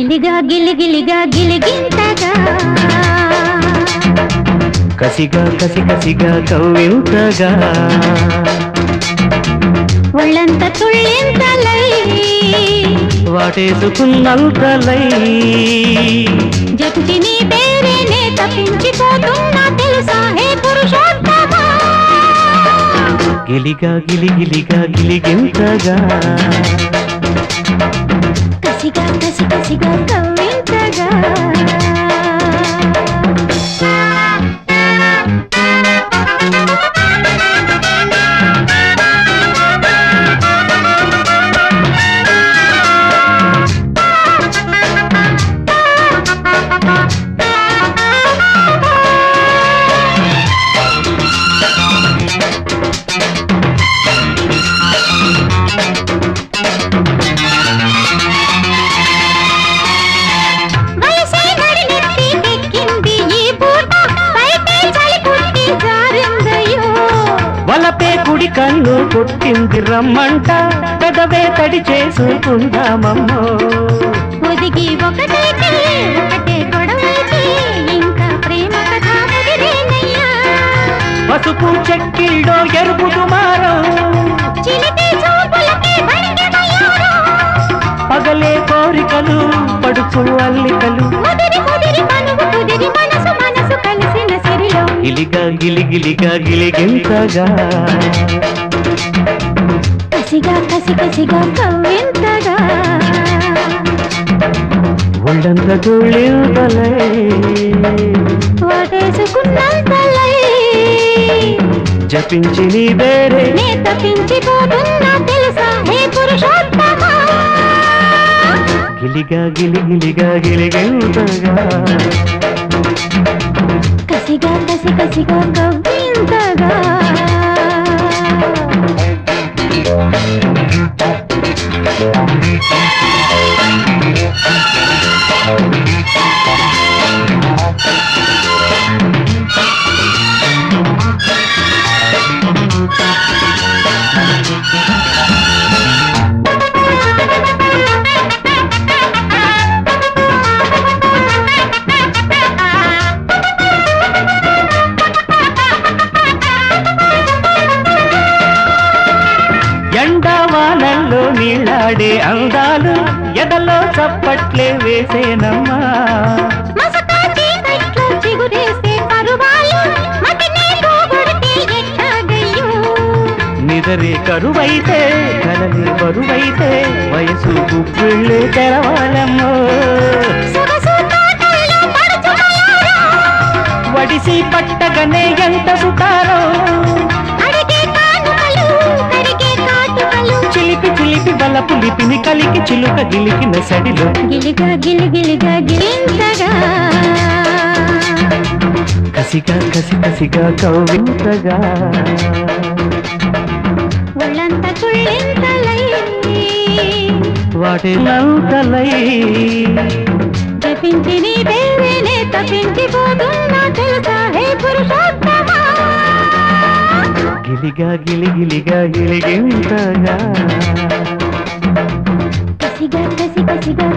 గిలిగా గిలిగిలిగా గిలిగింతగా కసిగా కసి కసిగా కవ్వింతగా ఒళ్ళంత తుళ్ళింతలై వాటేసుకున్నంతలై జపి నీ పేరేనే తప్పించిపోతున్నా తెలుసా హే పురుషోత్తమా గిలిగా గిలిగిలిగా గిలిగింతగా కసిగా కసి కసిగా కవ్వింతగా వలపే కుడి కన్ను కొట్టింది రమ్మంట పెదవే తడి చేసుకుందామమ్మో ఒదిగి ఒకటైతే ఒకటే గొడవైతే ఇంకా ప్రేమ కథ ముదిరేనయ్యా పసుపు చెక్కిళ్ళో ఎరుపు దుమారం చిలిపి చూపులకి బడిగెమయ్యారో పగలే కోరికలు పడుచు అల్లికలు ముదిరి ముదిరి మనువు కుదిరి మనసు మనసు కలిసిన సిరిలో గిలిగా గిలిగిలిగా గిలిగింతగా కసిగా కసి కసిగా కవ్వింతగా ఒళ్ళంత తుళ్ళింతలై వాటేసుకున్నంతలై జపించి నీ వేరే నే తప్పించిపోతున్నా తెలుసా హే పురుషోత్తమా గిలిగా గిలిగిలిగా గిలిగింతగా కసిగా కసి కసిగా కవ్వింతగా ఎండావానల్లో నీళ్ళాడే అందాలు ఎదలో చప్పట్లే వేసేనమ్మా మసకా చీకట్లో చిగురేసే పరువాలు మదినే పోగొడితే ఎట్టాగయ్యో నిదరే కరువైతే కలలే బరువైతే వయసు గుప్పిళ్ళే తెరవాలమ్మో సొగసు తోటల్లో పడుచుమలారో వడిసి పట్టగనే ఎంత సుతారో అడిగే కానుకలు కరిగే కాటుకలు చిలిపి చిలిపి బలపు లిపిని కలికి చిలుక గిలికిన సడిలో గిలిగా గిలిగిలిగా గిలింతగా కసిగా కసి కసిగా కవ్వింతగా ఒళ్ళంత తుళ్ళింతలై వాటి నౌకలై జపించి నీ పేరేనే తప్పించిపోతున్నా తెలుసా హే పురుషోత్తమా గిలిగా గిలిగిలిగా గిలిగింతగా కసిగా కసి కసిగా